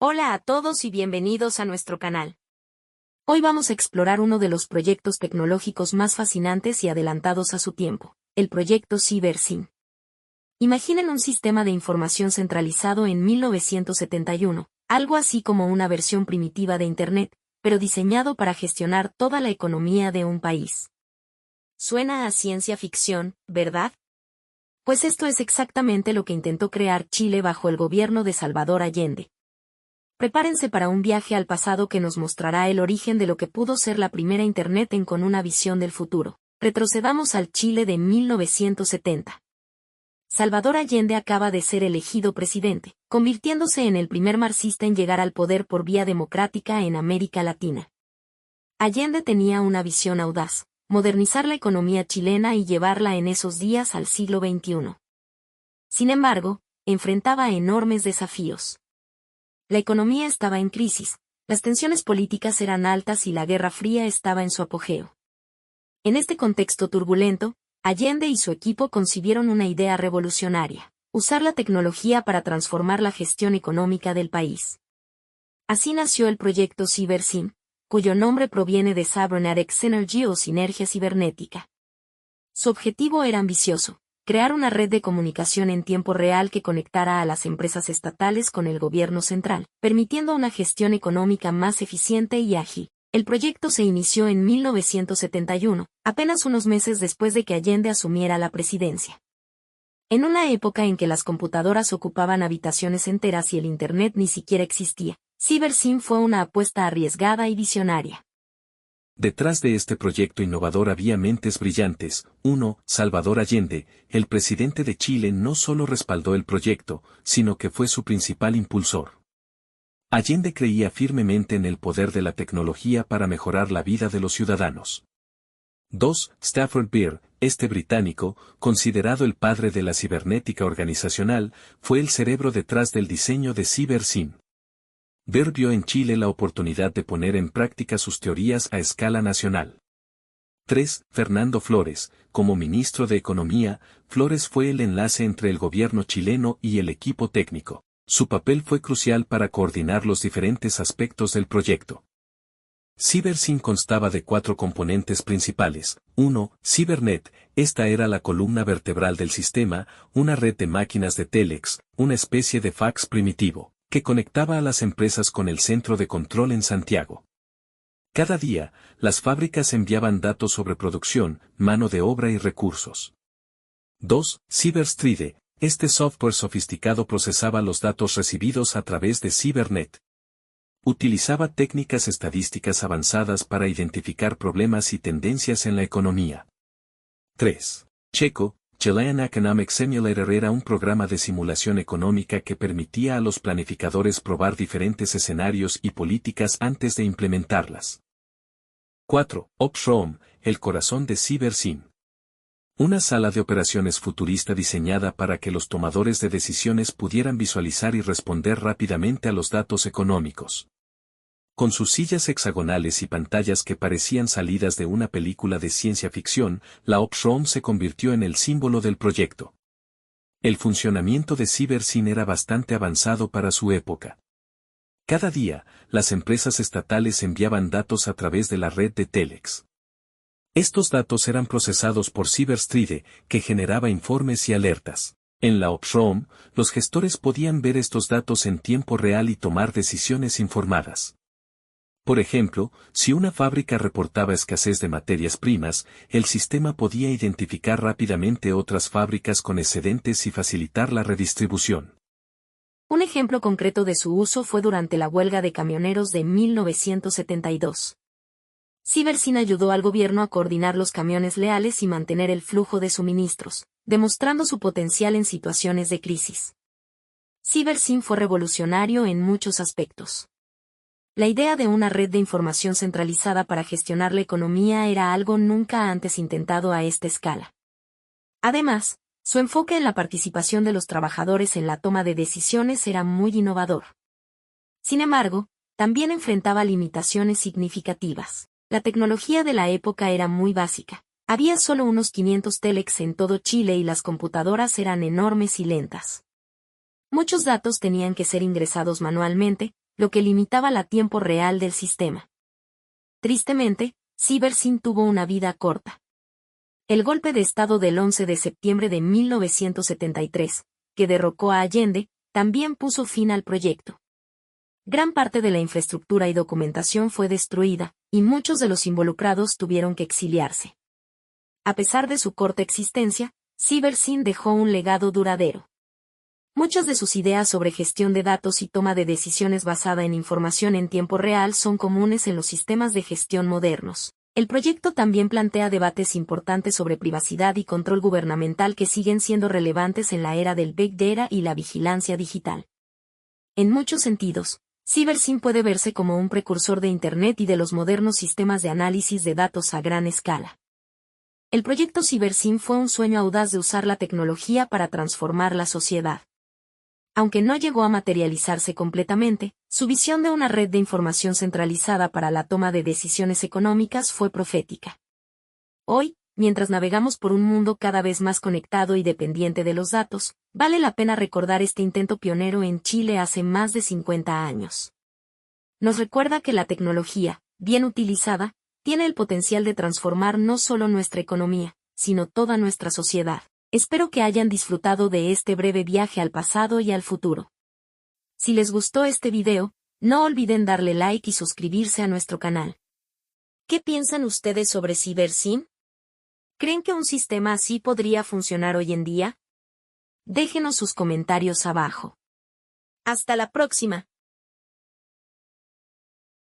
Hola a todos y bienvenidos a nuestro canal. Hoy vamos a explorar uno de los proyectos tecnológicos más fascinantes y adelantados a su tiempo, el proyecto CiberSyn. Imaginen un sistema de información centralizado en 1971, algo así como una versión primitiva de Internet, pero diseñado para gestionar toda la economía de un país. Suena a ciencia ficción, ¿verdad? Pues esto es exactamente lo que intentó crear Chile bajo el gobierno de Salvador Allende. Prepárense para un viaje al pasado que nos mostrará el origen de lo que pudo ser la primera Internet con una visión del futuro. Retrocedamos al Chile de 1970. Salvador Allende acaba de ser elegido presidente, convirtiéndose en el primer marxista en llegar al poder por vía democrática en América Latina. Allende tenía una visión audaz: modernizar la economía chilena y llevarla en esos días al siglo XXI. Sin embargo, enfrentaba enormes desafíos. La economía estaba en crisis, las tensiones políticas eran altas y la Guerra Fría estaba en su apogeo. En este contexto turbulento, Allende y su equipo concibieron una idea revolucionaria: usar la tecnología para transformar la gestión económica del país. Así nació el proyecto CiberSyn, cuyo nombre proviene de Cybernetic Synergy o sinergia cibernética. Su objetivo era ambicioso: crear una red de comunicación en tiempo real que conectara a las empresas estatales con el gobierno central, permitiendo una gestión económica más eficiente y ágil. El proyecto se inició en 1971, apenas unos meses después de que Allende asumiera la presidencia. En una época en que las computadoras ocupaban habitaciones enteras y el Internet ni siquiera existía, CiberSyn fue una apuesta arriesgada y visionaria. Detrás de este proyecto innovador había mentes brillantes. 1. Salvador Allende, el presidente de Chile, no solo respaldó el proyecto, sino que fue su principal impulsor. Allende creía firmemente en el poder de la tecnología para mejorar la vida de los ciudadanos. 2. Stafford Beer, este británico, considerado el padre de la cibernética organizacional, fue el cerebro detrás del diseño de CiberSyn. Beer vio en Chile la oportunidad de poner en práctica sus teorías a escala nacional. 3. Fernando Flores, como ministro de Economía, Flores fue el enlace entre el gobierno chileno y el equipo técnico. Su papel fue crucial para coordinar los diferentes aspectos del proyecto. CiberSyn constaba de 4 componentes principales. 1. Cibernet, esta era la columna vertebral del sistema, una red de máquinas de telex, una especie de fax primitivo, que conectaba a las empresas con el centro de control en Santiago. Cada día, las fábricas enviaban datos sobre producción, mano de obra y recursos. 2. CiberStride, este software sofisticado procesaba los datos recibidos a través de Cibernet. Utilizaba técnicas estadísticas avanzadas para identificar problemas y tendencias en la economía. 3. Checo, Chilean Economic Simulator, era un programa de simulación económica que permitía a los planificadores probar diferentes escenarios y políticas antes de implementarlas. 4. OpsRoam, el corazón de CiberSyn. Una sala de operaciones futurista diseñada para que los tomadores de decisiones pudieran visualizar y responder rápidamente a los datos económicos. Con sus sillas hexagonales y pantallas que parecían salidas de una película de ciencia ficción, la OpsRoam se convirtió en el símbolo del proyecto. El funcionamiento de CiberSyn era bastante avanzado para su época. Cada día, las empresas estatales enviaban datos a través de la red de telex. Estos datos eran procesados por CiberStride, que generaba informes y alertas. En la OpsRoam, los gestores podían ver estos datos en tiempo real y tomar decisiones informadas. Por ejemplo, si una fábrica reportaba escasez de materias primas, el sistema podía identificar rápidamente otras fábricas con excedentes y facilitar la redistribución. Un ejemplo concreto de su uso fue durante la huelga de camioneros de 1972. CiberSyn ayudó al gobierno a coordinar los camiones leales y mantener el flujo de suministros, demostrando su potencial en situaciones de crisis. CiberSyn fue revolucionario en muchos aspectos. La idea de una red de información centralizada para gestionar la economía era algo nunca antes intentado a esta escala. Además, su enfoque en la participación de los trabajadores en la toma de decisiones era muy innovador. Sin embargo, también enfrentaba limitaciones significativas. La tecnología de la época era muy básica. Había solo unos 500 telex en todo Chile y las computadoras eran enormes y lentas. Muchos datos tenían que ser ingresados manualmente, lo que limitaba la tiempo real del sistema. Tristemente, CyberSyn tuvo una vida corta. El golpe de Estado del 11 de septiembre de 1973, que derrocó a Allende, también puso fin al proyecto. Gran parte de la infraestructura y documentación fue destruida, y muchos de los involucrados tuvieron que exiliarse. A pesar de su corta existencia, CyberSyn dejó un legado duradero. Muchas de sus ideas sobre gestión de datos y toma de decisiones basada en información en tiempo real son comunes en los sistemas de gestión modernos. El proyecto también plantea debates importantes sobre privacidad y control gubernamental que siguen siendo relevantes en la era del Big Data y la vigilancia digital. En muchos sentidos, CyberSyn puede verse como un precursor de Internet y de los modernos sistemas de análisis de datos a gran escala. El proyecto CyberSyn fue un sueño audaz de usar la tecnología para transformar la sociedad. Aunque no llegó a materializarse completamente, su visión de una red de información centralizada para la toma de decisiones económicas fue profética. Hoy, mientras navegamos por un mundo cada vez más conectado y dependiente de los datos, vale la pena recordar este intento pionero en Chile hace más de 50 años. Nos recuerda que la tecnología, bien utilizada, tiene el potencial de transformar no solo nuestra economía, sino toda nuestra sociedad. Espero que hayan disfrutado de este breve viaje al pasado y al futuro. Si les gustó este video, no olviden darle like y suscribirse a nuestro canal. ¿Qué piensan ustedes sobre CyberSyn? ¿Creen que un sistema así podría funcionar hoy en día? Déjenos sus comentarios abajo. Hasta la próxima.